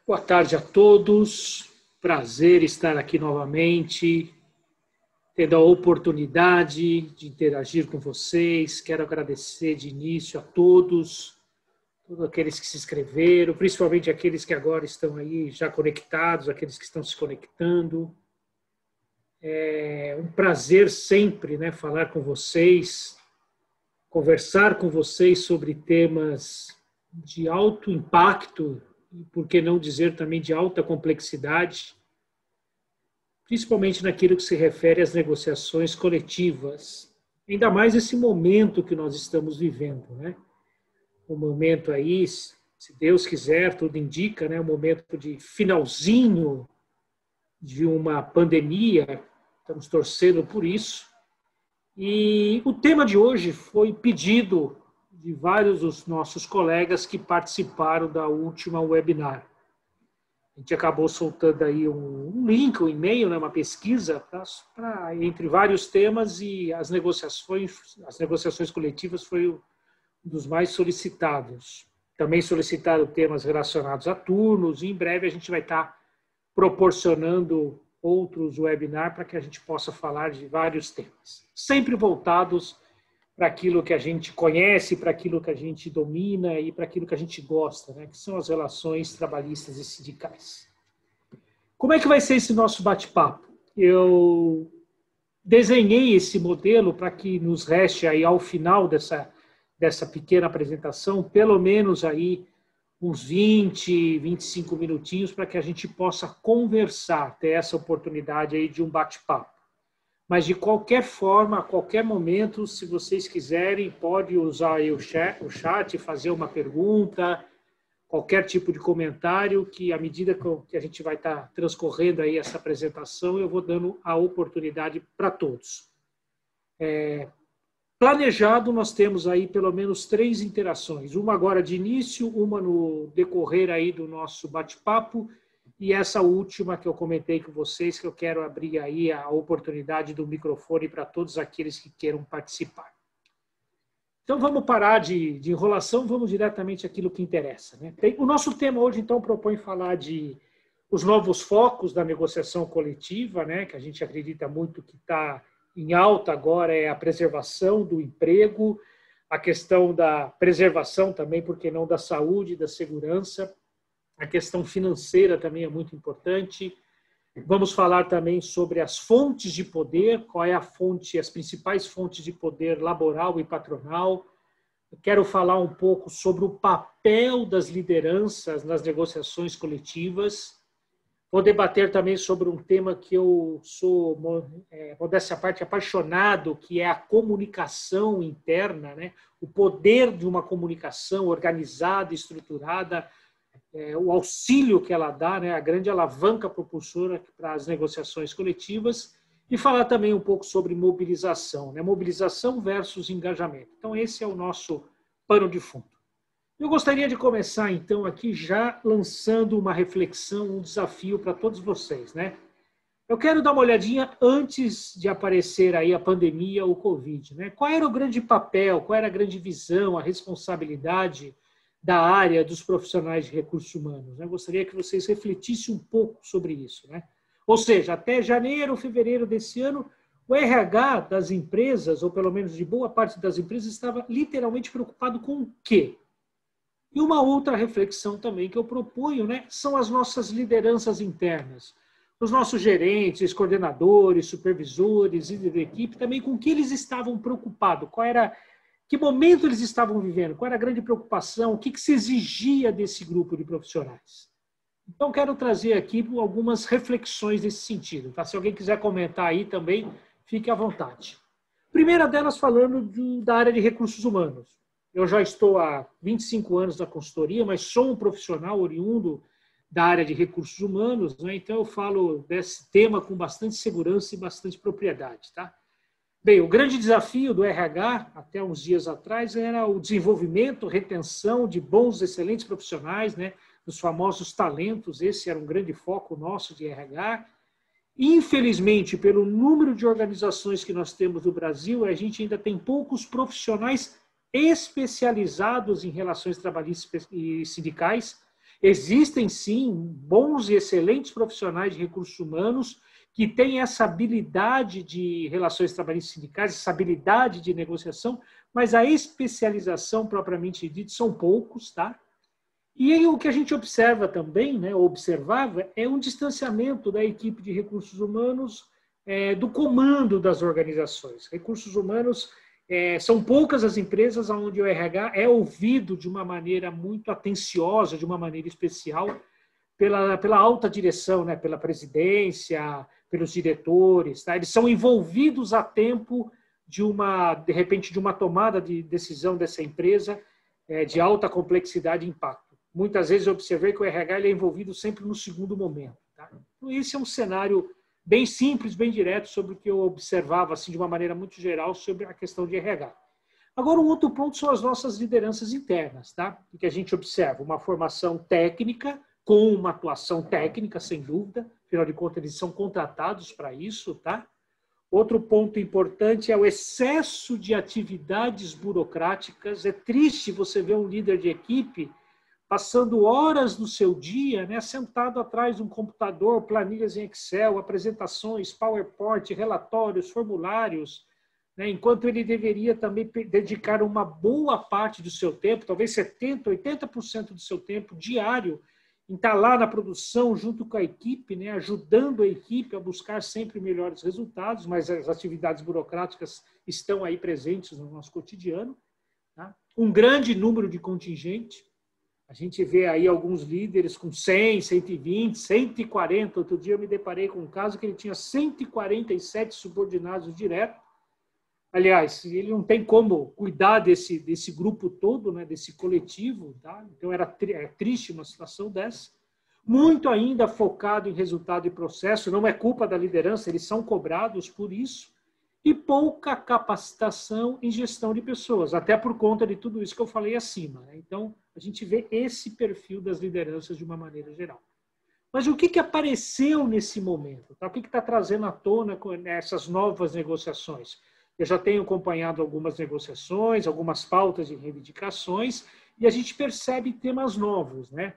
Boa tarde a todos, prazer estar aqui novamente, tendo a oportunidade de interagir com vocês. Quero agradecer de início a todos aqueles que se inscreveram, principalmente aqueles que agora estão aí já conectados, aqueles que estão se conectando. É um prazer sempre, né, falar com vocês, conversar com vocês sobre temas de alto impacto, e por que não dizer também de alta complexidade, principalmente naquilo que se refere às negociações coletivas. Ainda mais esse momento que nós estamos vivendo, né? Um momento aí, se Deus quiser, tudo indica, né? Um momento de finalzinho de uma pandemia, estamos torcendo por isso. E o tema de hoje foi pedido de vários dos nossos colegas que participaram da última webinar. A gente acabou soltando aí um link, um e-mail, né, uma pesquisa entre vários temas, e as negociações coletivas foi um dos mais solicitados. Também solicitaram temas relacionados a turnos, e em breve a gente vai estar proporcionando outros webinars para que a gente possa falar de vários temas, sempre voltados para aquilo que a gente conhece, para aquilo que a gente domina e para aquilo que a gente gosta, né? Que são as relações trabalhistas e sindicais. Como é que vai ser esse nosso bate-papo? Eu desenhei esse modelo para que nos reste aí ao final dessa pequena apresentação, pelo menos aí uns 20, 25 minutinhos para que a gente possa conversar, ter essa oportunidade aí de um bate-papo. Mas, de qualquer forma, a qualquer momento, se vocês quiserem, pode usar aí o chat, fazer uma pergunta, qualquer tipo de comentário, que à medida que a gente vai estar transcorrendo aí essa apresentação, eu vou dando a oportunidade para todos. Planejado, nós temos aí pelo menos 3 interações, uma agora de início, uma no decorrer aí do nosso bate-papo, e essa última que eu comentei com vocês, que eu quero abrir aí a oportunidade do microfone para todos aqueles que queiram participar. Então, vamos parar de enrolação, vamos diretamente àquilo que interessa, né? O nosso tema hoje, então, propõe falar de os novos focos da negociação coletiva, né? Que a gente acredita muito que está em alta agora, é a preservação do emprego, a questão da preservação também, por que não, da saúde, da segurança. A questão financeira também é muito importante. Vamos falar também sobre as fontes de poder, qual é a fonte, as principais fontes de poder laboral e patronal. Eu quero falar um pouco sobre o papel das lideranças nas negociações coletivas. Vou debater também sobre um tema que eu sou, modéstia à parte, apaixonado, que é a comunicação interna, né? O poder de uma comunicação organizada, estruturada, o auxílio que ela dá, né, a grande alavanca propulsora para as negociações coletivas, e falar também um pouco sobre mobilização, né, mobilização versus engajamento. Então, esse é o nosso pano de fundo. Eu gostaria de começar, então, aqui já lançando uma reflexão, um desafio para todos vocês, né? Eu quero dar uma olhadinha antes de aparecer aí a pandemia, o Covid, né? Qual era o grande papel, qual era a grande visão, a responsabilidade da área dos profissionais de recursos humanos? Eu gostaria que vocês refletissem um pouco sobre isso, né? Ou seja, até janeiro, fevereiro desse ano, o RH das empresas, ou pelo menos de boa parte das empresas, estava literalmente preocupado com o quê? E uma outra reflexão também que eu proponho, né, são as nossas lideranças internas. Os nossos gerentes, coordenadores, supervisores, líderes de equipe, também com o que eles estavam preocupados, que momento eles estavam vivendo, qual era a grande preocupação, o que se exigia desse grupo de profissionais. Então, quero trazer aqui algumas reflexões nesse sentido. Tá? Se alguém quiser comentar aí também, fique à vontade. Primeira delas, falando da área de recursos humanos. Eu já estou há 25 anos na consultoria, mas sou um profissional oriundo da área de recursos humanos, né? Então eu falo desse tema com bastante segurança e bastante propriedade. Tá? Bem, o grande desafio do RH, até uns dias atrás, era o desenvolvimento, retenção de bons, excelentes profissionais, né? Dos famosos talentos. Esse era um grande foco nosso de RH. Infelizmente, pelo número de organizações que nós temos no Brasil, a gente ainda tem poucos profissionais especializados em relações trabalhistas e sindicais, Existem, sim, bons e excelentes profissionais de recursos humanos que têm essa habilidade de relações trabalhistas sindicais, essa habilidade de negociação, mas a especialização propriamente dita são poucos, tá? E aí, o que a gente observa também, né, observava, é um distanciamento da equipe de recursos humanos do comando das organizações. Recursos humanos, são poucas as empresas onde o RH é ouvido de uma maneira muito atenciosa, de uma maneira especial, pela alta direção, né, pela presidência, pelos diretores. Tá? Eles são envolvidos a tempo de repente, de uma tomada de decisão dessa empresa de alta complexidade e impacto. Muitas vezes eu observei que o RH ele é envolvido sempre no segundo momento. Tá? Então, esse é um cenário bem simples, bem direto, sobre o que eu observava assim, de uma maneira muito geral sobre a questão de RH. Agora, um outro ponto são as nossas lideranças internas, tá? Que a gente observa uma formação técnica, com uma atuação técnica, sem dúvida, afinal de contas, eles são contratados para isso. Tá? Outro ponto importante é o excesso de atividades burocráticas. É triste você ver um líder de equipe passando horas do seu dia, né, sentado atrás de um computador, planilhas em Excel, apresentações, PowerPoint, relatórios, formulários, né, enquanto ele deveria também dedicar uma boa parte do seu tempo, talvez 70%, 80% do seu tempo diário, em estar lá na produção junto com a equipe, né, ajudando a equipe a buscar sempre melhores resultados, mas as atividades burocráticas estão aí presentes no nosso cotidiano. Tá? Um grande número de contingente. A gente vê aí alguns líderes com 100, 120, 140. Outro dia eu me deparei com um caso que ele tinha 147 subordinados direto. Aliás, ele não tem como cuidar desse grupo todo, né, desse coletivo. Tá? Então, é triste uma situação dessa. Muito ainda focado em resultado e processo. Não é culpa da liderança, eles são cobrados por isso. E pouca capacitação em gestão de pessoas, até por conta de tudo isso que eu falei acima. Né? Então, a gente vê esse perfil das lideranças de uma maneira geral. Mas o que apareceu nesse momento? Tá? O que está trazendo à tona com essas novas negociações? Eu já tenho acompanhado algumas negociações, algumas pautas de reivindicações, e a gente percebe temas novos, né?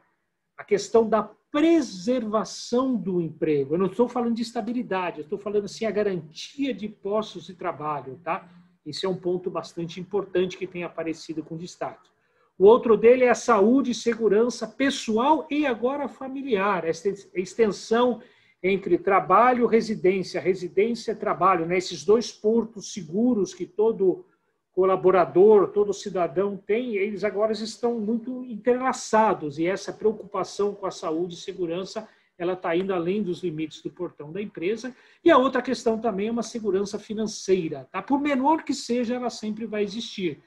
A questão da preservação do emprego. Eu não estou falando de estabilidade, eu estou falando assim a garantia de postos de trabalho, tá? Esse é um ponto bastante importante que tem aparecido com destaque. O outro dele é a saúde e segurança pessoal e agora familiar, essa extensão entre trabalho e residência, residência e trabalho, né? Esses dois portos seguros que todo colaborador, todo cidadão tem, eles agora estão muito entrelaçados e essa preocupação com a saúde e segurança, ela está indo além dos limites do portão da empresa. E a outra questão também é uma segurança financeira, tá? Por menor que seja, ela sempre vai existir.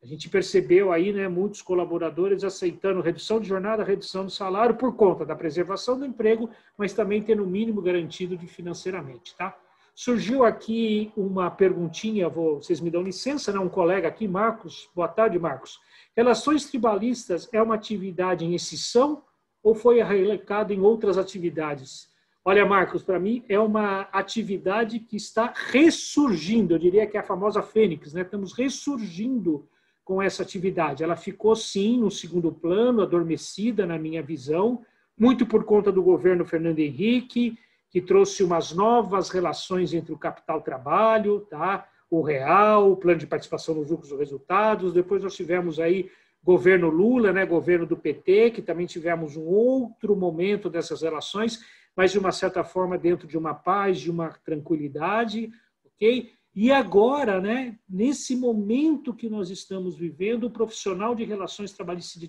A gente percebeu aí, né, muitos colaboradores aceitando redução de jornada, redução do salário por conta da preservação do emprego, mas também tendo o mínimo garantido financeiramente, tá? Surgiu aqui uma perguntinha, vocês me dão licença, né? Um colega aqui, Marcos. Boa tarde, Marcos. Relações tribalistas é uma atividade em exceção ou foi relecado em outras atividades? Olha, Marcos, para mim é uma atividade que está ressurgindo, eu diria que é a famosa fênix, né? Estamos ressurgindo com essa atividade. Ela ficou, sim, no segundo plano, adormecida, na minha visão, muito por conta do governo Fernando Henrique, que trouxe umas novas relações entre o capital-trabalho, tá? O real, o plano de participação nos lucros e resultados. Depois nós tivemos aí governo Lula, né? Governo do PT, que também tivemos um outro momento dessas relações, mas de uma certa forma dentro de uma paz, de uma tranquilidade, ok? E agora, né, nesse momento que nós estamos vivendo, o profissional de relações trabalhistas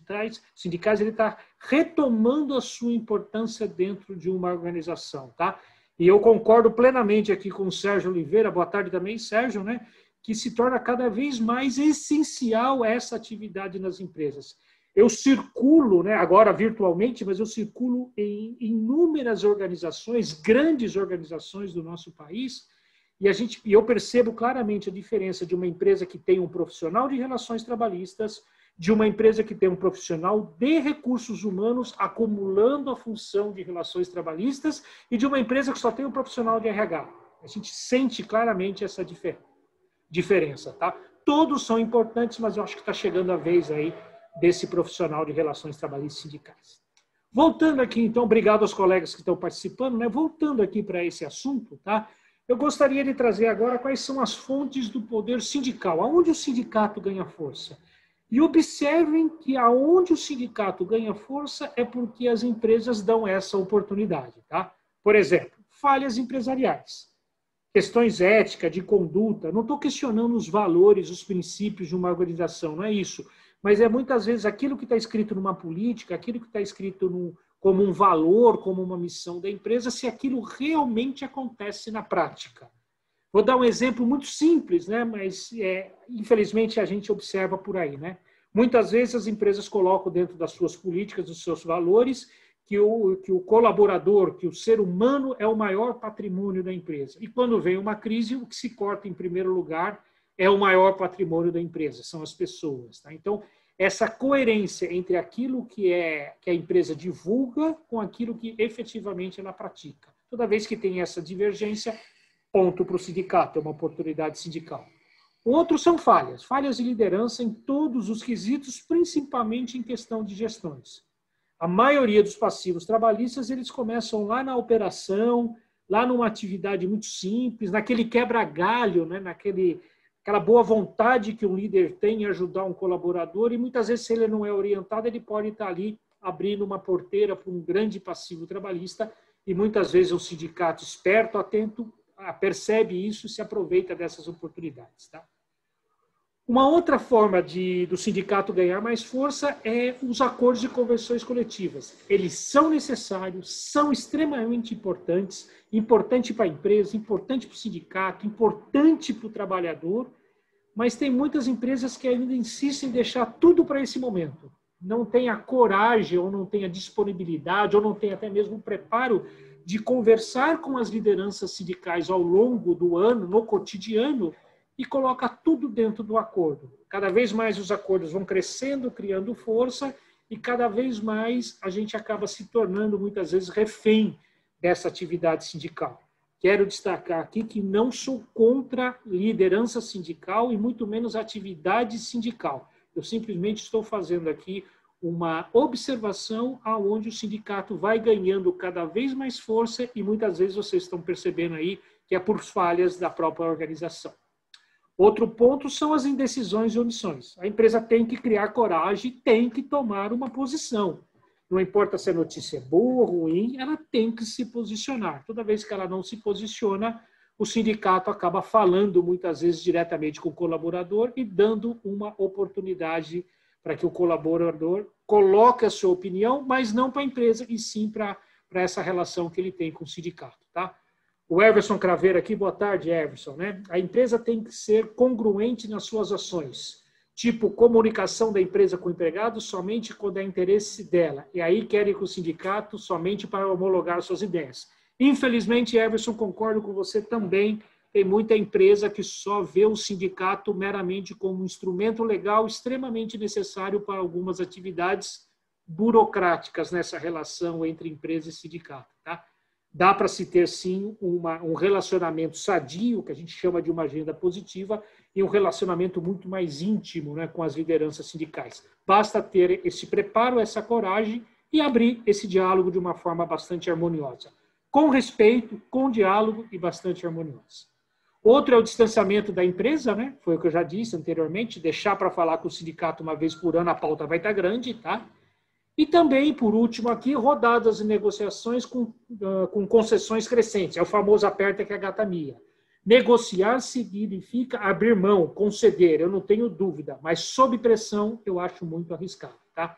sindicais ele está retomando a sua importância dentro de uma organização. Tá? E eu concordo plenamente aqui com o Sérgio Oliveira, boa tarde também, Sérgio, né, que se torna cada vez mais essencial essa atividade nas empresas. Eu circulo, né, agora virtualmente, mas eu circulo em inúmeras organizações, grandes organizações do nosso país, e eu percebo claramente a diferença de uma empresa que tem um profissional de relações trabalhistas, de uma empresa que tem um profissional de recursos humanos acumulando a função de relações trabalhistas e de uma empresa que só tem um profissional de RH. A gente sente claramente essa diferença. Tá? Todos são importantes, mas eu acho que está chegando a vez aí desse profissional de relações trabalhistas sindicais. Voltando aqui, então, obrigado aos colegas que estão participando, né? Voltando aqui para esse assunto, tá? Eu gostaria de trazer agora quais são as fontes do poder sindical, aonde o sindicato ganha força. E observem que aonde o sindicato ganha força é porque as empresas dão essa oportunidade, tá? Por exemplo, falhas empresariais, questões éticas, de conduta. Não estou questionando os valores, os princípios de uma organização, não é isso. Mas é muitas vezes aquilo que está escrito numa política, aquilo que está escrito como um valor, como uma missão da empresa, se aquilo realmente acontece na prática. Vou dar um exemplo muito simples, né? Mas infelizmente a gente observa por aí, né? Muitas vezes as empresas colocam dentro das suas políticas, dos seus valores, que o colaborador, que o ser humano é o maior patrimônio da empresa. E quando vem uma crise, o que se corta em primeiro lugar é o maior patrimônio da empresa, são as pessoas. Tá? Então, essa coerência entre aquilo que a empresa divulga com aquilo que efetivamente ela pratica. Toda vez que tem essa divergência, ponto para o sindicato, é uma oportunidade sindical. Outros são falhas de liderança em todos os quesitos, principalmente em questão de gestões. A maioria dos passivos trabalhistas, eles começam lá na operação, lá numa atividade muito simples, naquele quebra-galho, né? Aquela boa vontade que um líder tem em ajudar um colaborador, e muitas vezes, se ele não é orientado, ele pode estar ali abrindo uma porteira para um grande passivo trabalhista, e muitas vezes o sindicato esperto, atento, percebe isso e se aproveita dessas oportunidades. Tá? Uma outra forma do sindicato ganhar mais força é os acordos de convenções coletivas. Eles são necessários, são extremamente importantes, importante para a empresa, importante para o sindicato, importante para o trabalhador, mas tem muitas empresas que ainda insistem em deixar tudo para esse momento. Não tem a coragem, ou não tem a disponibilidade, ou não tem até mesmo o preparo de conversar com as lideranças sindicais ao longo do ano, no cotidiano, e coloca tudo dentro do acordo. Cada vez mais os acordos vão crescendo, criando força, e cada vez mais a gente acaba se tornando, muitas vezes, refém dessa atividade sindical. Quero destacar aqui que não sou contra liderança sindical e muito menos atividade sindical. Eu simplesmente estou fazendo aqui uma observação aonde o sindicato vai ganhando cada vez mais força e muitas vezes vocês estão percebendo aí que é por falhas da própria organização. Outro ponto são as indecisões e omissões. A empresa tem que criar coragem, tem que tomar uma posição. Não importa se a notícia é boa ou ruim, ela tem que se posicionar. Toda vez que ela não se posiciona, o sindicato acaba falando muitas vezes diretamente com o colaborador e dando uma oportunidade para que o colaborador coloque a sua opinião, mas não para a empresa, e sim para essa relação que ele tem com o sindicato. Tá? O Everson Craveiro aqui, boa tarde, Everson. Né? A empresa tem que ser congruente nas suas ações, tipo comunicação da empresa com o empregado somente quando é interesse dela, e aí quer ir com o sindicato somente para homologar suas ideias. Infelizmente, Everson, concordo com você também, tem muita empresa que só vê o sindicato meramente como um instrumento legal extremamente necessário para algumas atividades burocráticas nessa relação entre empresa e sindicato. Tá? Dá para se ter, sim, um relacionamento sadio, que a gente chama de uma agenda positiva, e um relacionamento muito mais íntimo, né, com as lideranças sindicais. Basta ter esse preparo, essa coragem e abrir esse diálogo de uma forma bastante harmoniosa. Com respeito, com diálogo e bastante harmoniosa. Outro é o distanciamento da empresa, né? Foi o que eu já disse anteriormente, deixar para falar com o sindicato uma vez por ano, a pauta vai estar grande, tá? E também, por último aqui, rodadas de negociações com concessões crescentes. É o famoso aperta que a gata mia. Negociar significa abrir mão, conceder, eu não tenho dúvida, mas sob pressão eu acho muito arriscado. Tá?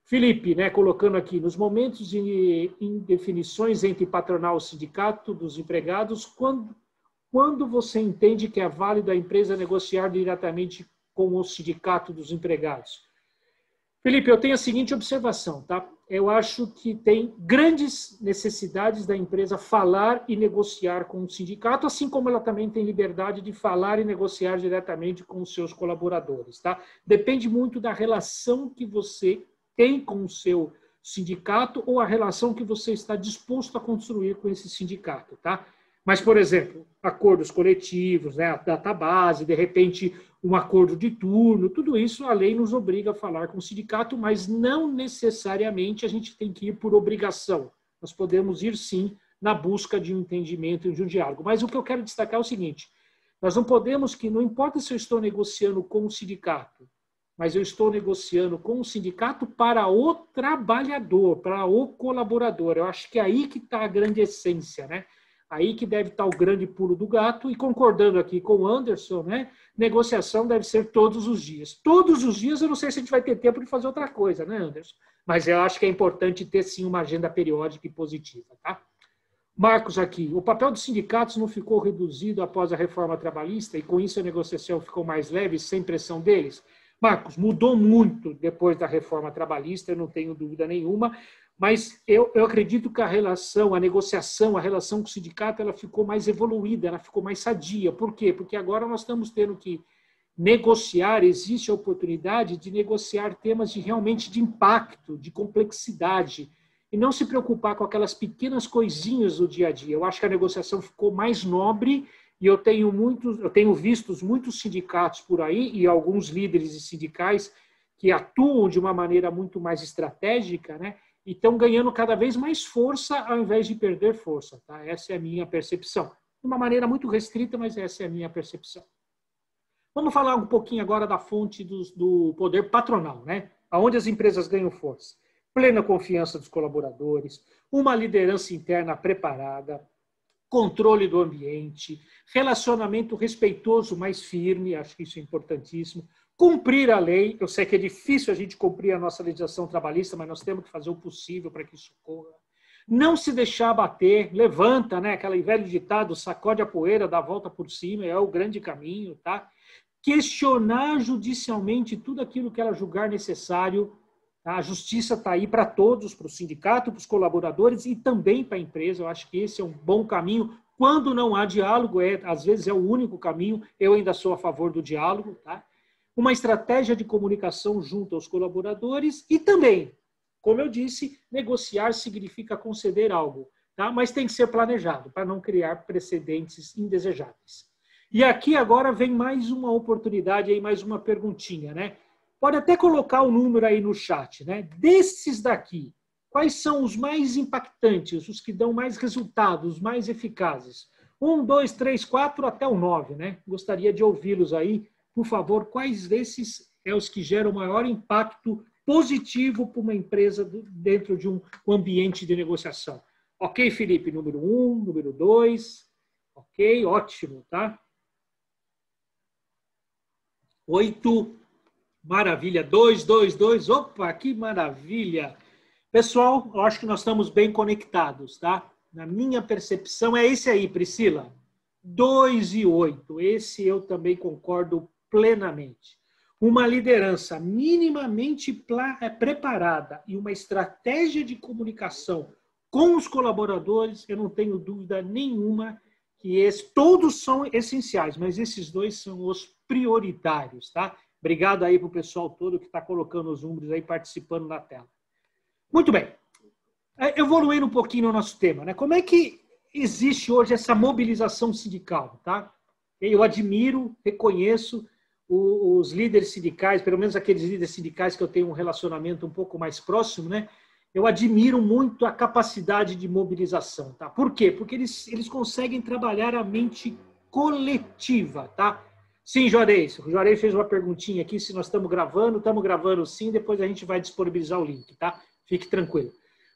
Felipe, né, colocando aqui, nos momentos de indefinições entre patronal e sindicato dos empregados, quando você entende que é válido a empresa negociar diretamente com o sindicato dos empregados? Felipe, eu tenho a seguinte observação, tá? Eu acho que tem grandes necessidades da empresa falar e negociar com o sindicato, assim como ela também tem liberdade de falar e negociar diretamente com os seus colaboradores, tá? Depende muito da relação que você tem com o seu sindicato ou a relação que você está disposto a construir com esse sindicato, tá? Mas, por exemplo, acordos coletivos, né, a database, de repente, um acordo de turno, tudo isso a lei nos obriga a falar com o sindicato, mas não necessariamente a gente tem que ir por obrigação. Nós podemos ir, sim, na busca de um entendimento e de um diálogo. Mas o que eu quero destacar é o seguinte, nós não podemos que, não importa se eu estou negociando com o sindicato, mas eu estou negociando com o sindicato para o trabalhador, para o colaborador. Eu acho que é aí que está a grande essência, né? Aí que deve estar o grande pulo do gato, e concordando aqui com o Anderson, né? Negociação deve ser todos os dias. Todos os dias, eu não sei se a gente vai ter tempo de fazer outra coisa, né, Anderson? Mas eu acho que é importante ter, sim, uma agenda periódica e positiva, tá? Marcos aqui, o papel dos sindicatos não ficou reduzido após a reforma trabalhista e com isso a negociação ficou mais leve, sem pressão deles? Marcos, mudou muito depois da reforma trabalhista, eu não tenho dúvida nenhuma, mas eu acredito que a relação, a negociação, a relação com o sindicato, ela ficou mais evoluída, ela ficou mais sadia. Por quê? Porque agora nós estamos tendo que negociar, existe a oportunidade de negociar temas realmente de impacto, de complexidade, e não se preocupar com aquelas pequenas coisinhas do dia a dia. Eu acho que a negociação ficou mais nobre e eu tenho visto muitos sindicatos por aí e alguns líderes sindicais que atuam de uma maneira muito mais estratégica, né? E estão ganhando cada vez mais força ao invés de perder força. Tá? Essa é a minha percepção. De uma maneira muito restrita, mas essa é a minha percepção. Vamos falar um pouquinho agora da fonte do poder patronal, né? Onde as empresas ganham força. Plena confiança dos colaboradores, uma liderança interna preparada, controle do ambiente, relacionamento respeitoso, mais firme, acho que isso é importantíssimo, cumprir a lei, eu sei que é difícil a gente cumprir a nossa legislação trabalhista, mas nós temos que fazer o possível para que isso ocorra. Não se deixar abater, levanta, né? Aquele velho ditado, sacode a poeira, dá a volta por cima, é o grande caminho, tá? Questionar judicialmente tudo aquilo que ela julgar necessário. A justiça está aí para todos, para o sindicato, para os colaboradores e também para a empresa. Eu acho que esse é um bom caminho. Quando não há diálogo, às vezes é o único caminho. Eu ainda sou a favor do diálogo. Tá? Uma estratégia de comunicação junto aos colaboradores e também, como eu disse, negociar significa conceder algo, tá? Mas tem que ser planejado para não criar precedentes indesejáveis. E aqui agora vem mais uma oportunidade, aí mais uma perguntinha, né? Pode até colocar o número aí no chat, né? Desses daqui, quais são os mais impactantes, os que dão mais resultados, os mais eficazes? 1, 2, 3, 4 até o 9, né? Gostaria de ouvi-los aí. Por favor, quais desses é os que geram maior impacto positivo para uma empresa dentro de um ambiente de negociação? Ok, Felipe, número 1, número 2. Ok, ótimo, tá? 8. Maravilha, 2, 2, 2, opa, que maravilha. Pessoal, eu acho que nós estamos bem conectados, tá? Na minha percepção, é esse aí, Priscila. 2 e 8, esse eu também concordo plenamente. Uma liderança minimamente preparada e uma estratégia de comunicação com os colaboradores, eu não tenho dúvida nenhuma que todos são essenciais, mas esses dois são os prioritários, tá? Obrigado aí para o pessoal todo que está colocando os números aí, participando na tela. Muito bem. Evoluindo um pouquinho no nosso tema, né? Como é que existe hoje essa mobilização sindical, tá? Eu admiro, reconheço os líderes sindicais, pelo menos aqueles líderes sindicais que eu tenho um relacionamento um pouco mais próximo, né? Eu admiro muito a capacidade de mobilização, tá? Por quê? Porque eles conseguem trabalhar a mente coletiva, tá? Sim, Juarez. O Juarez fez uma perguntinha aqui, se nós estamos gravando sim, depois a gente vai disponibilizar o link, tá? Fique tranquilo.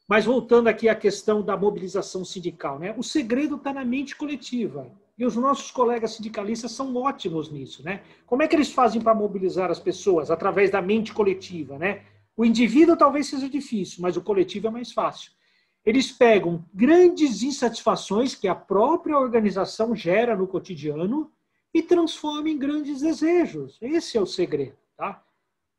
Mas voltando aqui à questão da mobilização sindical, né? O segredo está na mente coletiva. E os nossos colegas sindicalistas são ótimos nisso, né? Como é que eles fazem para mobilizar as pessoas? Através da mente coletiva, né? O indivíduo talvez seja difícil, mas o coletivo é mais fácil. Eles pegam grandes insatisfações que a própria organização gera no cotidiano e transformam em grandes desejos. Esse é o segredo, tá?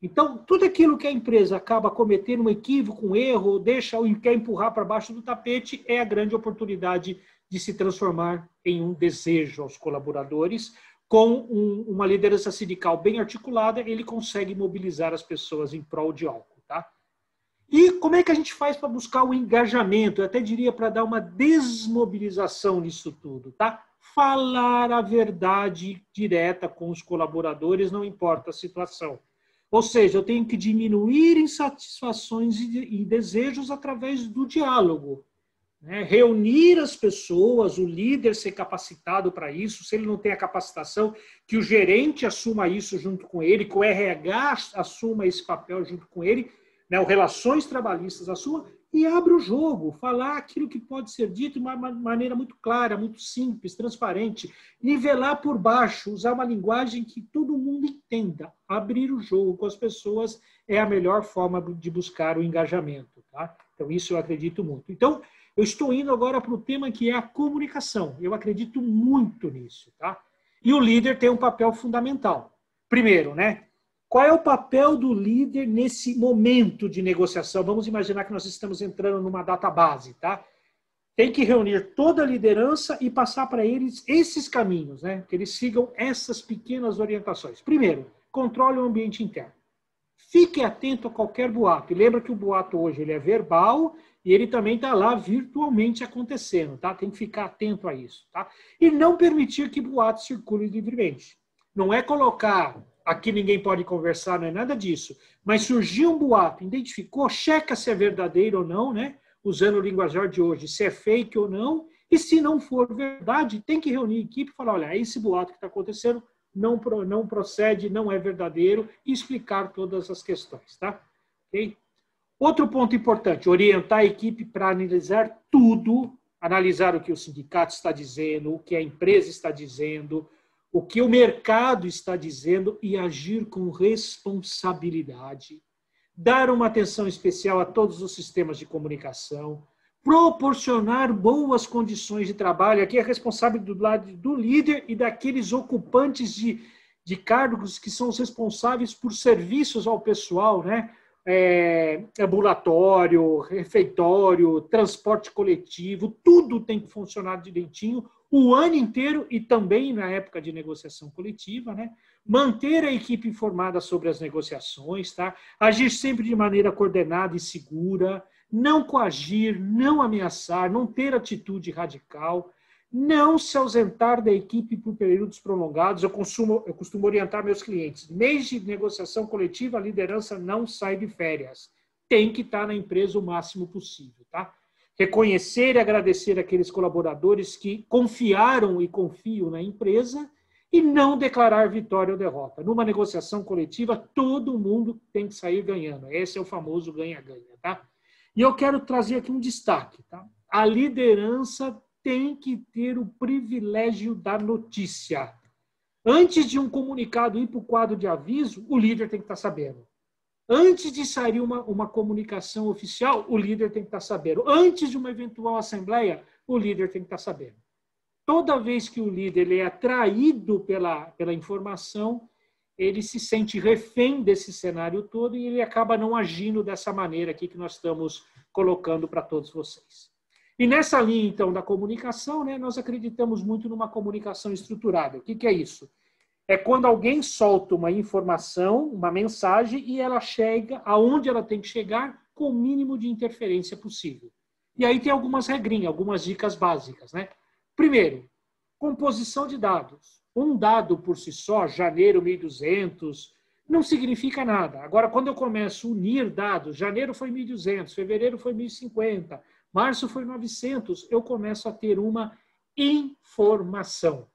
Então, tudo aquilo que a empresa acaba cometendo um equívoco, um erro, deixa ou quer empurrar para baixo do tapete, é a grande oportunidade de se transformar em um desejo aos colaboradores. Com uma liderança sindical bem articulada, ele consegue mobilizar as pessoas em prol de algo, tá? E como é que a gente faz para buscar o engajamento? Eu até diria para dar uma desmobilização nisso tudo, tá? falar a verdade direta com os colaboradores, não importa a situação. Ou seja, eu tenho que diminuir insatisfações e desejos através do diálogo. Né? Reunir as pessoas, o líder ser capacitado para isso, se ele não tem a capacitação, que o gerente assuma isso junto com ele, que o RH assuma esse papel junto com ele, né? O Relações Trabalhistas assuma, e abre o jogo, falar aquilo que pode ser dito de uma maneira muito clara, muito simples, transparente, nivelar por baixo, usar uma linguagem que todo mundo entenda. Abrir o jogo com as pessoas é a melhor forma de buscar o engajamento. Tá? Então, isso eu acredito muito. Então, eu estou indo agora para o tema que é a comunicação. Eu acredito muito nisso. Tá? E o líder tem um papel fundamental. Primeiro, né? Qual é o papel do líder nesse momento de negociação? Vamos imaginar que nós estamos entrando numa database, tá? Tem que reunir toda a liderança e passar para eles esses caminhos, né? Que eles sigam essas pequenas orientações. Primeiro, controle o ambiente interno. Fique atento a qualquer boato. E lembra que o boato hoje ele é verbal e ele também está lá virtualmente acontecendo, tá? Tem que ficar atento a isso, tá? E não permitir que boatos circulem livremente. Não é colocar... Aqui ninguém pode conversar, não é nada disso. Mas surgiu um boato, identificou, checa se é verdadeiro ou não, né? Usando o linguajar de hoje, se é fake ou não. E se não for verdade, tem que reunir a equipe e falar, olha, esse boato que está acontecendo não procede, não é verdadeiro, e explicar todas as questões, tá? Okay? Outro ponto importante, orientar a equipe para analisar tudo, analisar o que o sindicato está dizendo, o que a empresa está dizendo, o que o mercado está dizendo e agir com responsabilidade. Dar uma atenção especial a todos os sistemas de comunicação, proporcionar boas condições de trabalho. Aqui é responsável do lado do líder e daqueles ocupantes de cargos que são os responsáveis por serviços ao pessoal, né? Ambulatório, refeitório, transporte coletivo, tudo tem que funcionar direitinho o ano inteiro e também na época de negociação coletiva, né? Manter a equipe informada sobre as negociações, tá? Agir sempre de maneira coordenada e segura, não coagir, não ameaçar, não ter atitude radical, não se ausentar da equipe por períodos prolongados. Eu costumo orientar meus clientes. Mês de negociação coletiva, a liderança não sai de férias. Tem que estar na empresa o máximo possível, tá? Reconhecer e agradecer aqueles colaboradores que confiaram e confiam na empresa e não declarar vitória ou derrota. Numa negociação coletiva, todo mundo tem que sair ganhando. Esse é o famoso ganha-ganha, tá? E eu quero trazer aqui um destaque, tá? A liderança tem que ter o privilégio da notícia. Antes de um comunicado ir para o quadro de aviso, o líder tem que estar sabendo. Antes de sair uma comunicação oficial, o líder tem que estar sabendo. Antes de uma eventual assembleia, o líder tem que estar sabendo. Toda vez que o líder ele é atraído pela informação, ele se sente refém desse cenário todo e ele acaba não agindo dessa maneira aqui que nós estamos colocando para todos vocês. E nessa linha, então, da comunicação, né, nós acreditamos muito numa comunicação estruturada. O que é isso? É quando alguém solta uma informação, uma mensagem, e ela chega aonde ela tem que chegar com o mínimo de interferência possível. E aí tem algumas regrinhas, algumas dicas básicas, né? Primeiro, composição de dados. Um dado por si só, janeiro 1.200, não significa nada. Agora, quando eu começo a unir dados, janeiro foi 1.200, fevereiro foi 1.050, março foi 900, eu começo a ter uma informação.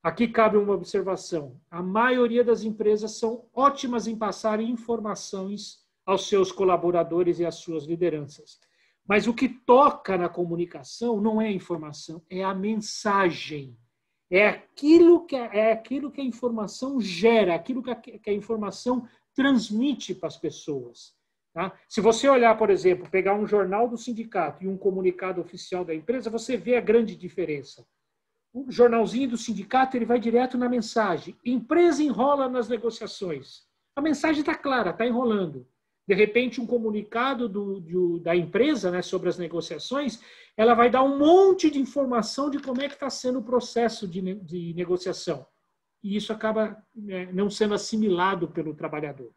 Aqui cabe uma observação. A maioria das empresas são ótimas em passar informações aos seus colaboradores e às suas lideranças. Mas o que toca na comunicação não é a informação, é a mensagem. É aquilo que a informação gera, aquilo que a informação transmite para as pessoas. Tá? Se você olhar, por exemplo, pegar um jornal do sindicato e um comunicado oficial da empresa, você vê a grande diferença. O jornalzinho do sindicato ele vai direto na mensagem. Empresa enrola nas negociações. A mensagem está clara, está enrolando. De repente, um comunicado da empresa, né, sobre as negociações, ela vai dar um monte de informação de como é que está sendo o processo de negociação. E isso acaba não sendo assimilado pelo trabalhador.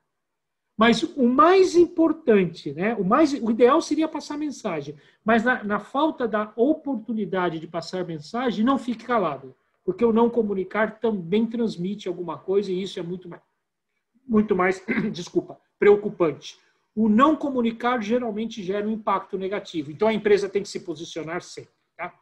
Mas o mais importante, né, o ideal seria passar mensagem, mas na falta da oportunidade de passar mensagem, não fique calado. porque o não comunicar também transmite alguma coisa e isso é muito mais, desculpa, preocupante. O não comunicar geralmente gera um impacto negativo. Então, a empresa tem que se posicionar sempre. Tá?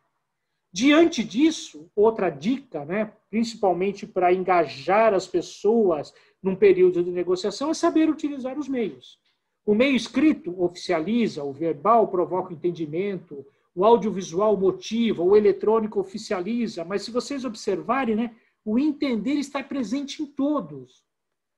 Diante disso, outra dica, né, principalmente para engajar as pessoas num período de negociação, é saber utilizar os meios. O meio escrito oficializa, o verbal provoca entendimento, o audiovisual motiva, o eletrônico oficializa, mas se vocês observarem, né, o entender está presente em todos.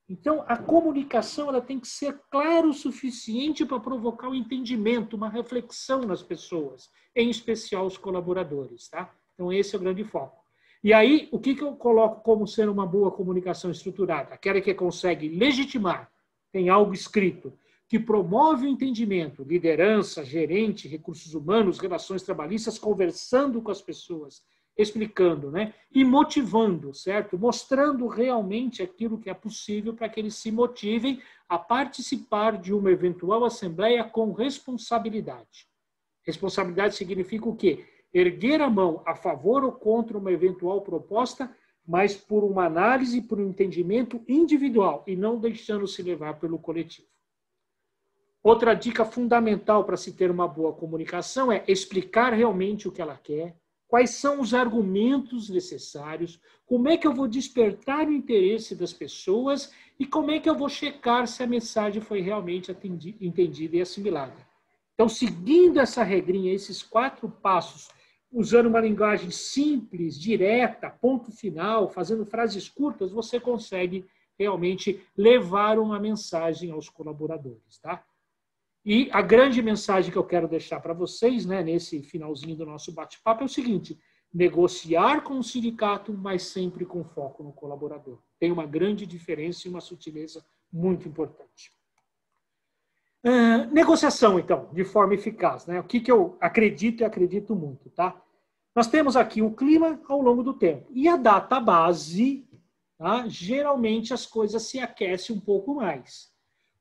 Então, a comunicação ela tem que ser clara o suficiente para provocar o entendimento, uma reflexão nas pessoas, em especial os colaboradores. Tá? Então, esse é o grande foco. E aí, o que eu coloco como sendo uma boa comunicação estruturada? Aquela que consegue legitimar, tem algo escrito, que promove o entendimento, liderança, gerente, recursos humanos, relações trabalhistas, conversando com as pessoas, explicando, né? E motivando, certo? Mostrando realmente aquilo que é possível para que eles se motivem a participar de uma eventual assembleia com responsabilidade. Responsabilidade significa o quê? Erguer a mão a favor ou contra uma eventual proposta, mas por uma análise, por um entendimento individual e não deixando-se levar pelo coletivo. Outra dica fundamental para se ter uma boa comunicação é explicar realmente o que ela quer, quais são os argumentos necessários, como é que eu vou despertar o interesse das pessoas e como é que eu vou checar se a mensagem foi realmente entendida e assimilada. Então, seguindo essa regrinha, esses 4 passos, usando uma linguagem simples, direta, ponto final, fazendo frases curtas, você consegue realmente levar uma mensagem aos colaboradores, tá? E a grande mensagem que eu quero deixar para vocês, né, nesse finalzinho do nosso bate-papo, é o seguinte: negociar com o sindicato, mas sempre com foco no colaborador. Tem uma grande diferença e uma sutileza muito importante. Negociação, então, de forma eficaz. Né? O que eu acredito e acredito muito. Tá? Nós temos aqui o clima ao longo do tempo. E a data base, tá? Geralmente as coisas se aquecem um pouco mais.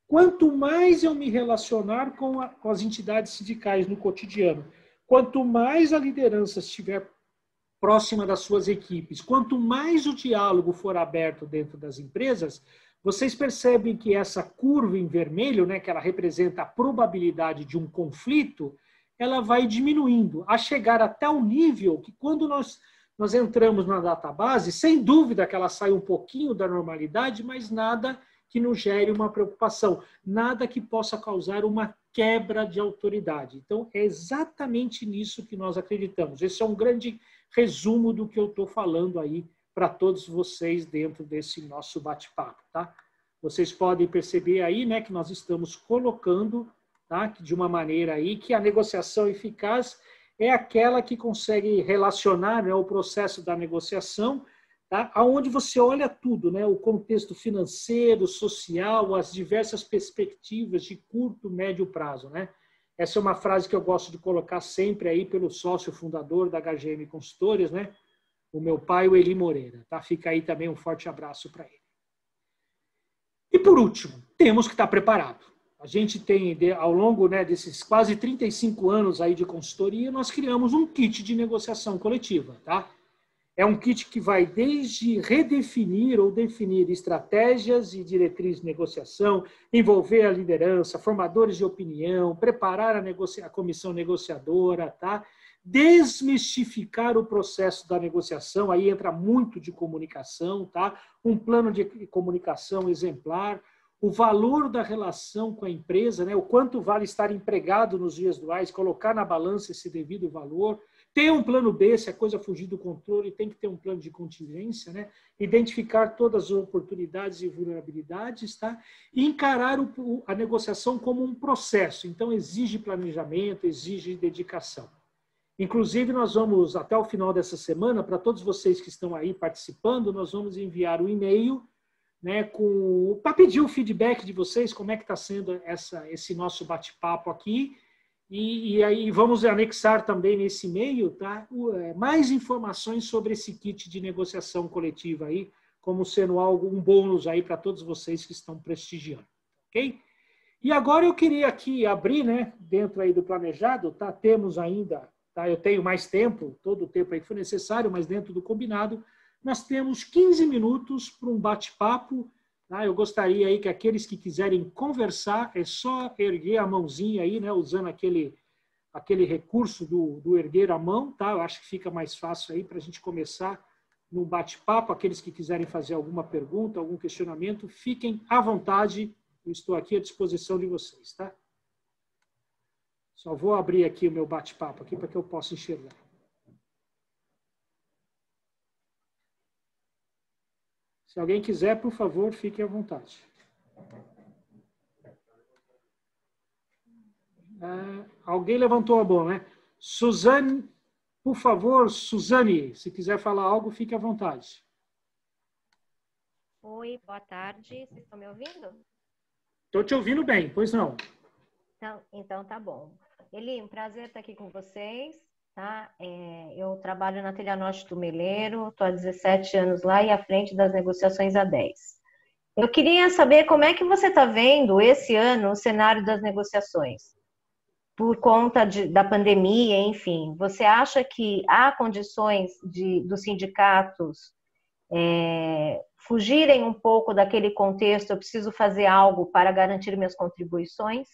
Quanto mais eu me relacionar com as entidades sindicais no cotidiano, quanto mais a liderança estiver próxima das suas equipes, quanto mais o diálogo for aberto dentro das empresas, vocês percebem que essa curva em vermelho, né, que ela representa a probabilidade de um conflito, ela vai diminuindo, a chegar até o nível que quando nós entramos na database, sem dúvida que ela sai um pouquinho da normalidade, mas nada que nos gere uma preocupação, nada que possa causar uma quebra de autoridade. Então, é exatamente nisso que nós acreditamos. Esse é um grande resumo do que eu estou falando aí para todos vocês dentro desse nosso bate-papo, tá? Vocês podem perceber aí, né, que nós estamos colocando, tá, de uma maneira aí que a negociação eficaz é aquela que consegue relacionar, né, o processo da negociação, tá? Onde você olha tudo, né? O contexto financeiro, social, as diversas perspectivas de curto, médio prazo. Né? Essa é uma frase que eu gosto de colocar sempre aí pelo sócio fundador da HGM Consultores, né? O meu pai, o Eli Moreira. Tá? Fica aí também um forte abraço para ele. E por último, temos que estar preparado. A gente tem, ao longo, né, desses quase 35 anos aí de consultoria, nós criamos um kit de negociação coletiva, tá? É um kit que vai desde redefinir ou definir estratégias e diretrizes de negociação, envolver a liderança, formadores de opinião, preparar a comissão negociadora, tá? Desmistificar o processo da negociação, aí entra muito de comunicação, tá? Um plano de comunicação exemplar, o valor da relação com a empresa, né? O quanto vale estar empregado nos dias atuais, colocar na balança esse devido valor, ter um plano B, se a coisa fugir do controle, tem que ter um plano de contingência, né? Identificar todas as oportunidades e vulnerabilidades, tá? E encarar a negociação como um processo. Então, exige planejamento, exige dedicação. Inclusive, nós vamos, até o final dessa semana, para todos vocês que estão aí participando, nós vamos enviar um e-mail, né, para pedir o feedback de vocês, como é que está sendo esse nosso bate-papo aqui. E aí vamos anexar também nesse e-mail, tá, mais informações sobre esse kit de negociação coletiva aí, como sendo um bônus aí para todos vocês que estão prestigiando, ok? E agora eu queria aqui abrir, né, dentro aí do planejado, tá, temos ainda tá? Eu tenho mais tempo, todo o tempo aí que for necessário, mas dentro do combinado, nós temos 15 minutos para um bate-papo. Tá? Eu gostaria aí que aqueles que quiserem conversar, é só erguer a mãozinha aí, né? Usando aquele recurso do erguer a mão, tá? Eu acho que fica mais fácil aí para a gente começar no bate-papo. Aqueles que quiserem fazer alguma pergunta, algum questionamento, fiquem à vontade. Eu estou aqui à disposição de vocês, tá? Só vou abrir aqui o meu bate-papo aqui para que eu possa enxergar. Se alguém quiser, por favor, fique à vontade. Alguém levantou a mão, né? Suzane, por favor, Suzane, se quiser falar algo, fique à vontade. Oi, boa tarde. Vocês estão me ouvindo? Estou te ouvindo bem, pois não. Então tá bom. Eli, um prazer estar aqui com vocês. Tá? Eu trabalho na Telha Norte do Meleiro, estou há 17 anos lá e à frente das negociações há 10. Eu queria saber como é que você está vendo esse ano o cenário das negociações, por conta da pandemia, enfim. Você acha que há condições dos sindicatos fugirem um pouco daquele contexto, eu preciso fazer algo para garantir minhas contribuições?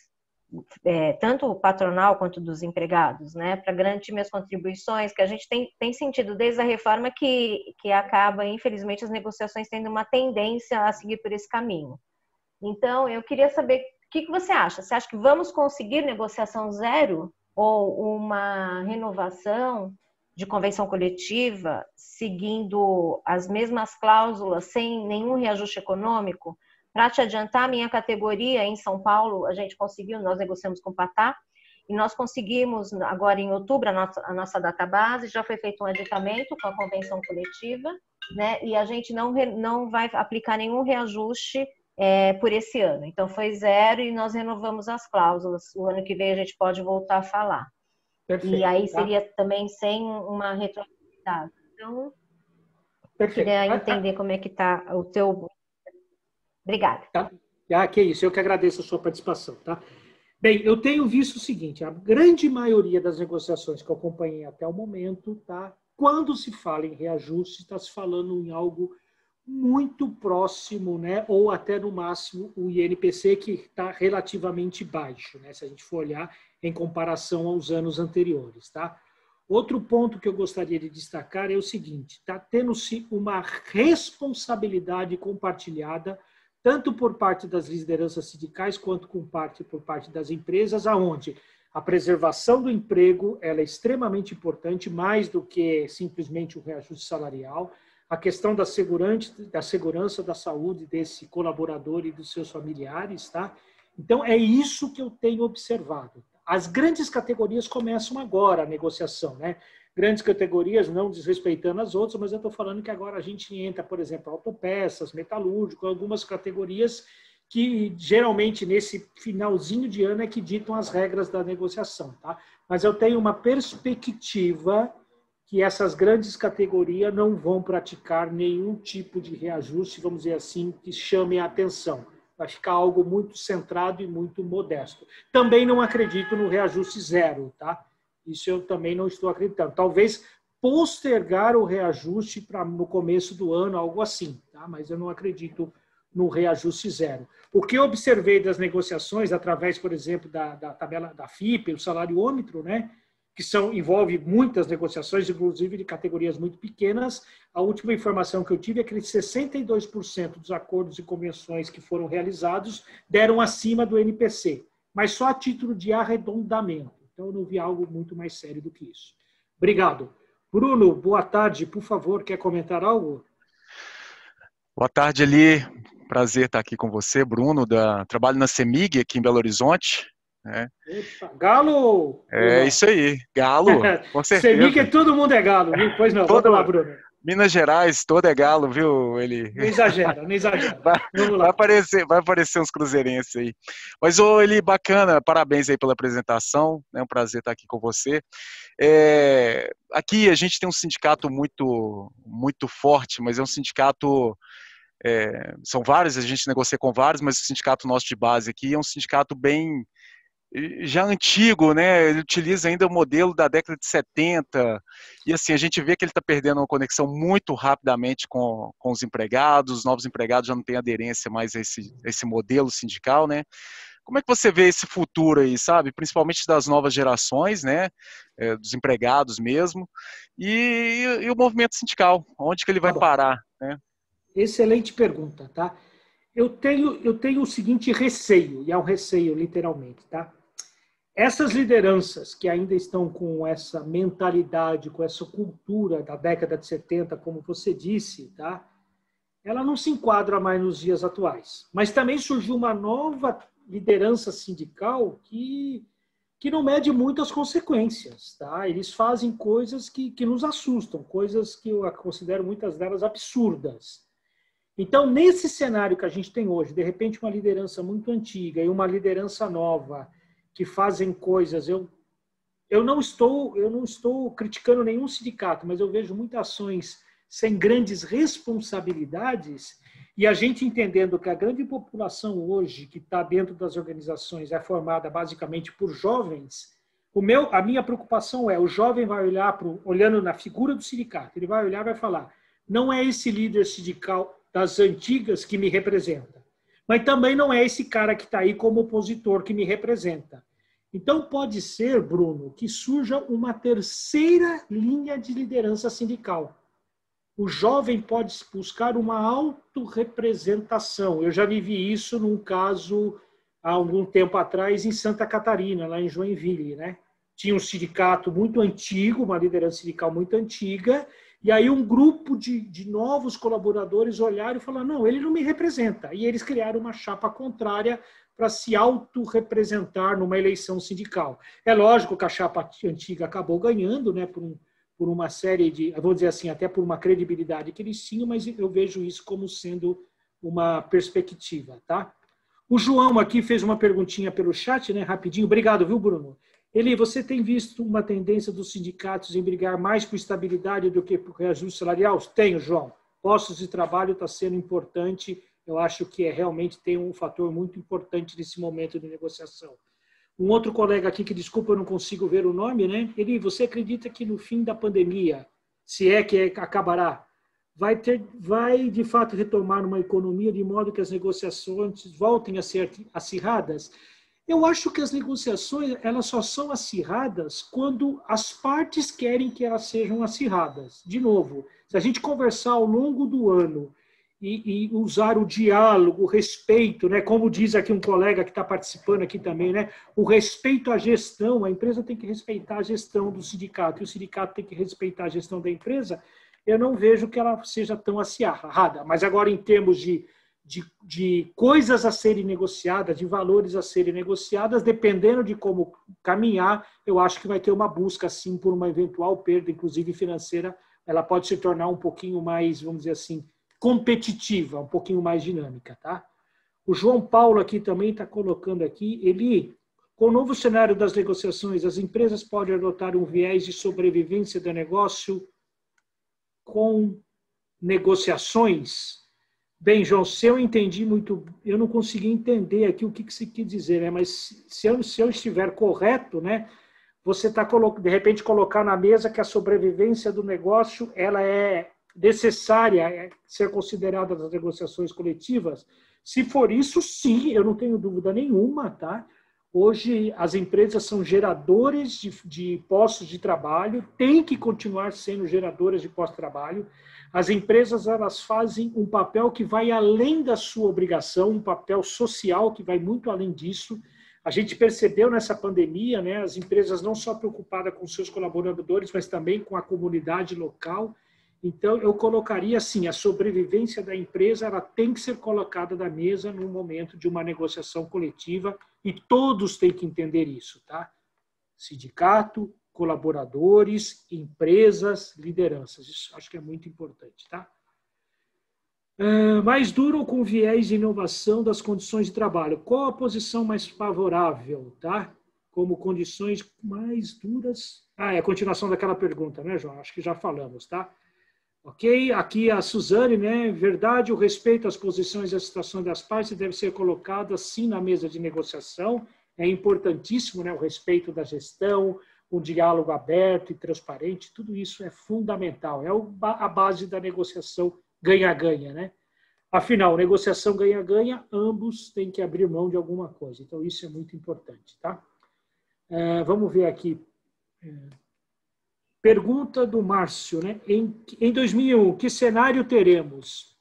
Tanto o patronal quanto dos empregados, né, para garantir minhas contribuições, que a gente tem sentido desde a reforma que acaba, infelizmente, as negociações tendo uma tendência a seguir por esse caminho. Então, eu queria saber o que você acha? Você acha que vamos conseguir negociação zero ou uma renovação de convenção coletiva seguindo as mesmas cláusulas sem nenhum reajuste econômico? Para te adiantar, a minha categoria em São Paulo, a gente conseguiu, nós negociamos com o Patá, e nós conseguimos, agora em outubro, a nossa database, já foi feito um aditamento com a convenção coletiva, né, e a gente não vai aplicar nenhum reajuste por esse ano. Então, foi zero e nós renovamos as cláusulas. O ano que vem a gente pode voltar a falar. Perfeito, e aí seria também sem uma retroatividade. Então, queria entender como é que está o teu... Obrigada. Tá? Que isso, eu que agradeço a sua participação. Tá? Bem, eu tenho visto o seguinte, a grande maioria das negociações que eu acompanhei até o momento, tá? Quando se fala em reajuste, está se falando em algo muito próximo, né? Ou até no máximo o INPC, que está relativamente baixo, né? Se a gente for olhar em comparação aos anos anteriores. Tá? Outro ponto que eu gostaria de destacar é o seguinte, está tendo-se uma responsabilidade compartilhada tanto por parte das lideranças sindicais quanto por parte das empresas, aonde a preservação do emprego ela é extremamente importante, mais do que simplesmente um reajuste salarial, a questão da segurança da saúde desse colaborador e dos seus familiares. Tá? Então, é isso que eu tenho observado. As grandes categorias começam agora a negociação, né? Grandes categorias, não desrespeitando as outras, mas eu estou falando que agora a gente entra, por exemplo, autopeças, metalúrgico, algumas categorias que geralmente nesse finalzinho de ano é que ditam as regras da negociação. Tá? Mas eu tenho uma perspectiva que essas grandes categorias não vão praticar nenhum tipo de reajuste, vamos dizer assim, que chame a atenção. Vai ficar algo muito centrado e muito modesto. Também não acredito no reajuste zero, tá? Isso eu também não estou acreditando. Talvez postergar o reajuste para no começo do ano, algo assim, tá? Mas eu não acredito no reajuste zero. O que eu observei das negociações, através, por exemplo, da tabela da FIPE, o salariômetro, né? Que envolve muitas negociações, inclusive de categorias muito pequenas. A última informação que eu tive é que 62% dos acordos e convenções que foram realizados deram acima do NPC, mas só a título de arredondamento. Então, eu não vi algo muito mais sério do que isso. Obrigado. Bruno, boa tarde. Por favor, quer comentar algo? Boa tarde, Eli. Prazer estar aqui com você, Bruno. Trabalho na CEMIG, aqui em Belo Horizonte. Né? Epa, Galo! Isso aí, Galo, com certeza. CEMIG, todo mundo é Galo, viu? Pois não, vamos lá, Bruno. Minas Gerais, todo é Galo, viu, Eli? Não exagera, não exagera. Vai aparecer uns cruzeirenses aí. Mas, Eli, bacana, parabéns aí pela apresentação, é um prazer estar aqui com você. Aqui a gente tem um sindicato muito, muito forte, mas é um sindicato, são vários, a gente negocia com vários, mas o sindicato nosso de base aqui é um sindicato bem já antigo, né? Ele utiliza ainda o modelo da década de 70, e assim, a gente vê que ele está perdendo uma conexão muito rapidamente com os empregados, os novos empregados já não têm aderência mais a esse modelo sindical, né? Como é que você vê esse futuro aí, sabe? Principalmente das novas gerações, né? Dos empregados mesmo, e o movimento sindical, onde que ele vai parar, né? Excelente pergunta, tá? Eu tenho o seguinte receio, e é um receio literalmente, tá? Essas lideranças que ainda estão com essa mentalidade, com essa cultura da década de 70, como você disse, tá? Ela não se enquadra mais nos dias atuais. Mas também surgiu uma nova liderança sindical que não mede muito as consequências, tá? Eles fazem coisas que nos assustam, coisas que eu considero muitas delas absurdas. Então, nesse cenário que a gente tem hoje, de repente uma liderança muito antiga e uma liderança nova que fazem coisas, eu não estou criticando nenhum sindicato, mas eu vejo muitas ações sem grandes responsabilidades, e a gente entendendo que a grande população hoje que está dentro das organizações é formada basicamente por jovens, a minha preocupação é, o jovem vai olhar, olhando na figura do sindicato, ele vai olhar e vai falar, não é esse líder sindical das antigas que me representa, mas também não é esse cara que está aí como opositor que me representa. Então, pode ser, Bruno, que surja uma terceira linha de liderança sindical. O jovem pode buscar uma autorrepresentação. Eu já vivi isso num caso, há algum tempo atrás, em Santa Catarina, lá em Joinville, né? Tinha um sindicato muito antigo, uma liderança sindical muito antiga, e aí um grupo de novos colaboradores olharam e falaram, não, ele não me representa. E eles criaram uma chapa contrária para se autorrepresentar numa eleição sindical. É lógico que a chapa antiga acabou ganhando, né, por uma série de, vou dizer assim, até por uma credibilidade que eles tinham, mas eu vejo isso como sendo uma perspectiva, tá? O João aqui fez uma perguntinha pelo chat, né, rapidinho. Obrigado, viu, Bruno? Você tem visto uma tendência dos sindicatos em brigar mais por estabilidade do que por reajuste salarial? Tenho, João. Postos de trabalho está sendo importante. Eu acho que realmente tem um fator muito importante nesse momento de negociação. Um outro colega aqui, que desculpa, eu não consigo ver o nome, né? Você acredita que no fim da pandemia, se é que acabará, vai de fato retomar uma economia de modo que as negociações voltem a ser acirradas? Eu acho que as negociações elas só são acirradas quando as partes querem que elas sejam acirradas. De novo, se a gente conversar ao longo do ano e usar o diálogo, o respeito, né? Como diz aqui um colega que está participando aqui também, né? O respeito à gestão, a empresa tem que respeitar a gestão do sindicato, e o sindicato tem que respeitar a gestão da empresa, eu não vejo que ela seja tão acirrada. Mas agora, em termos de coisas a serem negociadas, de valores a serem negociadas, dependendo de como caminhar, eu acho que vai ter uma busca, sim, por uma eventual perda, inclusive financeira, ela pode se tornar um pouquinho mais, vamos dizer assim, competitiva, um pouquinho mais dinâmica, tá? O João Paulo aqui também está colocando aqui, com o novo cenário das negociações, as empresas podem adotar um viés de sobrevivência do negócio com negociações? Bem, João, se eu entendi muito, eu não consegui entender aqui o que você quis dizer, né? Mas se eu estiver correto, né? Você está, de repente, colocar na mesa que a sobrevivência do negócio ela é necessária ser considerada nas negociações coletivas. Se for isso, sim, eu não tenho dúvida nenhuma, tá? Hoje, as empresas são geradores de postos de trabalho, têm que continuar sendo geradoras de postos de trabalho. As empresas elas fazem um papel que vai além da sua obrigação, um papel social que vai muito além disso. A gente percebeu nessa pandemia, né, as empresas não só preocupadas com seus colaboradores, mas também com a comunidade local. Então, eu colocaria assim, a sobrevivência da empresa ela tem que ser colocada na mesa no momento de uma negociação coletiva e todos têm que entender isso, tá? Sindicato, colaboradores, empresas, lideranças. Isso acho que é muito importante, tá? Mais duro com viés de inovação das condições de trabalho. Qual a posição mais favorável, tá? Como condições mais duras... é a continuação daquela pergunta, né, João? Acho que já falamos, tá? Ok? Aqui a Suzane, né? Verdade, o respeito às posições e às situações das partes deve ser colocado, sim, na mesa de negociação. é importantíssimo, né? O respeito da gestão, o diálogo aberto e transparente, tudo isso é fundamental, é a base da negociação ganha-ganha, né? Afinal, negociação ganha-ganha, ambos têm que abrir mão de alguma coisa. Então, isso é muito importante, tá? Vamos ver aqui. Pergunta do Márcio, né? Em 2001, que cenário teremos?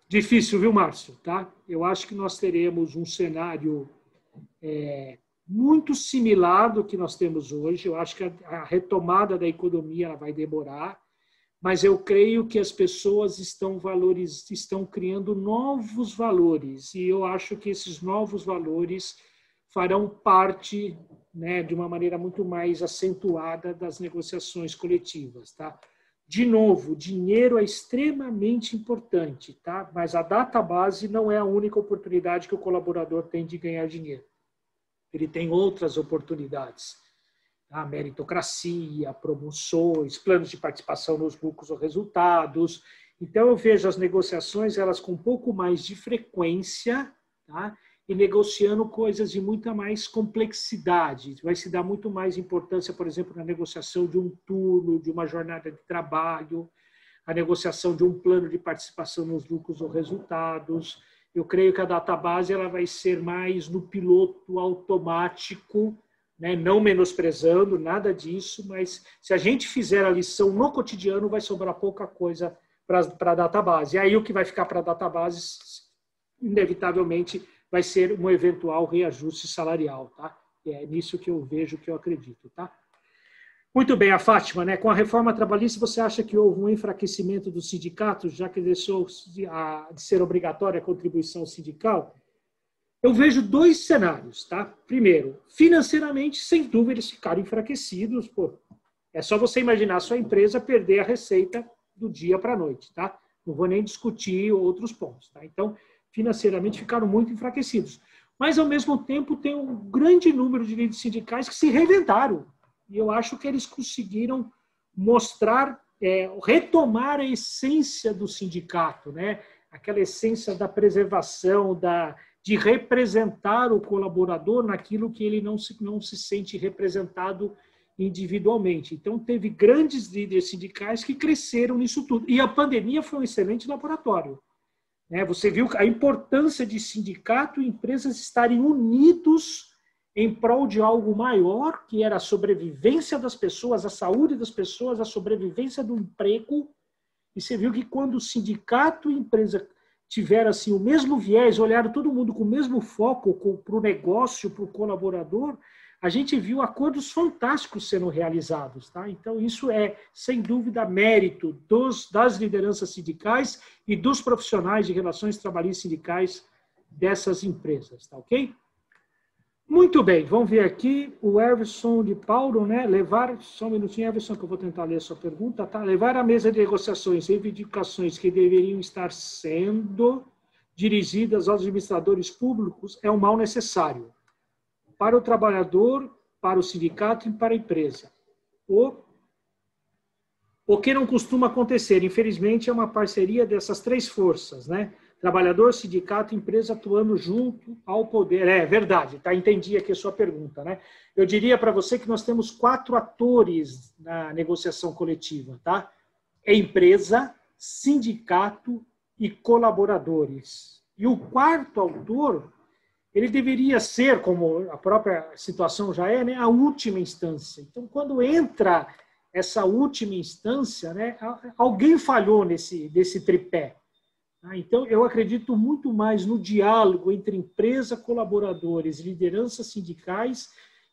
Difícil, viu, Márcio? Tá? Eu acho que nós teremos um cenário muito similar do que nós temos hoje. Eu acho que a retomada da economia ela vai demorar, mas eu creio que as pessoas estão criando novos valores, e eu acho que esses novos valores farão parte, né, de uma maneira muito mais acentuada das negociações coletivas, tá? De novo, dinheiro é extremamente importante, tá? Mas a database não é a única oportunidade que o colaborador tem de ganhar dinheiro. Ele tem outras oportunidades. A meritocracia, promoções, planos de participação nos lucros ou resultados. Então, eu vejo as negociações elas com um pouco mais de frequência, tá? E negociando coisas de muita mais complexidade. Vai se dar muito mais importância, por exemplo, na negociação de um turno, de uma jornada de trabalho, a negociação de um plano de participação nos lucros ou resultados. Eu creio que a database ela vai ser mais no piloto automático, né? Não menosprezando nada disso, mas se a gente fizer a lição no cotidiano, vai sobrar pouca coisa para a database. E aí o que vai ficar para a database, inevitavelmente, vai ser um eventual reajuste salarial, tá? É nisso que eu vejo, que eu acredito, tá? Muito bem, a Fátima, né? Com a reforma trabalhista, você acha que houve um enfraquecimento dos sindicatos, já que deixou de ser obrigatória a contribuição sindical? Eu vejo dois cenários, tá? Primeiro, financeiramente, sem dúvida, eles ficaram enfraquecidos. Pô, é só você imaginar a sua empresa perder a receita do dia para a noite, tá? Não vou nem discutir outros pontos, tá? Então, financeiramente ficaram muito enfraquecidos. Mas, ao mesmo tempo, tem um grande número de líderes sindicais que se reinventaram. E eu acho que eles conseguiram mostrar, retomar a essência do sindicato, né? Aquela essência da preservação, de representar o colaborador naquilo que ele não se sente representado individualmente. Então, teve grandes líderes sindicais que cresceram nisso tudo. E a pandemia foi um excelente laboratório. Você viu a importância de sindicato e empresas estarem unidos em prol de algo maior, que era a sobrevivência das pessoas, a saúde das pessoas, a sobrevivência do emprego. E você viu que quando o sindicato e a empresa tiveram assim, o mesmo viés, olharam todo mundo com o mesmo foco para o negócio, para o colaborador, a gente viu acordos fantásticos sendo realizados, tá? Então, isso é, sem dúvida, mérito das lideranças sindicais e dos profissionais de relações trabalhistas sindicais dessas empresas, tá ok? Muito bem, vamos ver aqui o Everson de Paulo, né? Só um minutinho, Everson, que eu vou tentar ler a sua pergunta, tá? Levar à mesa de negociações reivindicações que deveriam estar sendo dirigidas aos administradores públicos é um mal necessário para o trabalhador, para o sindicato e para a empresa. O que não costuma acontecer, infelizmente, é uma parceria dessas três forças, né? Trabalhador, sindicato e empresa atuando junto ao poder. É verdade, tá? Entendi aqui a sua pergunta, né? Eu diria para você que nós temos 4 atores na negociação coletiva, tá? É empresa, sindicato e colaboradores. E o quarto autor, ele deveria ser, como a própria situação já é, né, a última instância. Então, quando entra essa última instância, né, alguém falhou nesse tripé. Então, eu acredito muito mais no diálogo entre empresa, colaboradores, lideranças sindicais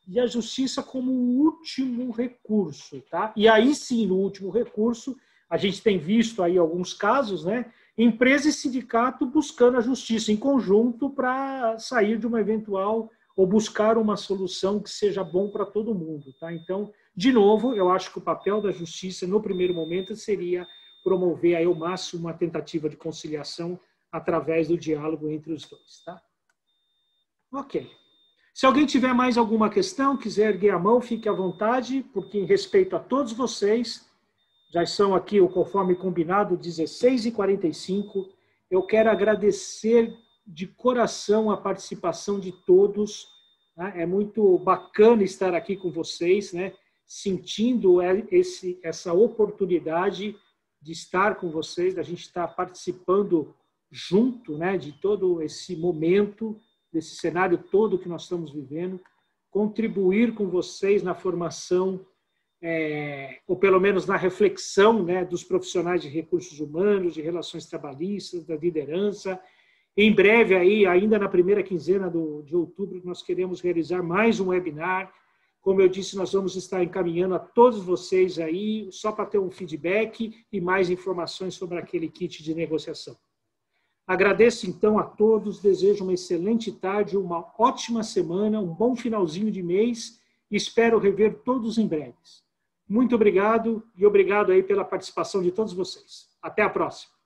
e a justiça como um último recurso. Tá? E aí sim, no último recurso, a gente tem visto aí alguns casos, né? Empresa e sindicato buscando a justiça em conjunto para sair de uma eventual ou buscar uma solução que seja bom para todo mundo. Tá? Então, de novo, eu acho que o papel da justiça, no primeiro momento, seria promover aí ao máximo uma tentativa de conciliação através do diálogo entre os dois. Tá? Ok. Se alguém tiver mais alguma questão, quiser erguer a mão, fique à vontade, porque em respeito a todos vocês, já são aqui, conforme combinado, 16h45. Eu quero agradecer de coração a participação de todos. Né? É muito bacana estar aqui com vocês, né? Sentindo essa oportunidade de estar com vocês, da gente estar participando junto, né, de todo esse momento, desse cenário todo que nós estamos vivendo, contribuir com vocês na formação, ou pelo menos na reflexão, né, dos profissionais de recursos humanos, de relações trabalhistas, da liderança. Em breve, aí, ainda na primeira quinzena de outubro, nós queremos realizar mais um webinar. Como eu disse, nós vamos estar encaminhando a todos vocês aí, só para ter um feedback e mais informações sobre aquele kit de negociação. Agradeço, então, a todos, desejo uma excelente tarde, uma ótima semana, um bom finalzinho de mês e espero rever todos em breve. Muito obrigado e obrigado aí pela participação de todos vocês. Até a próxima.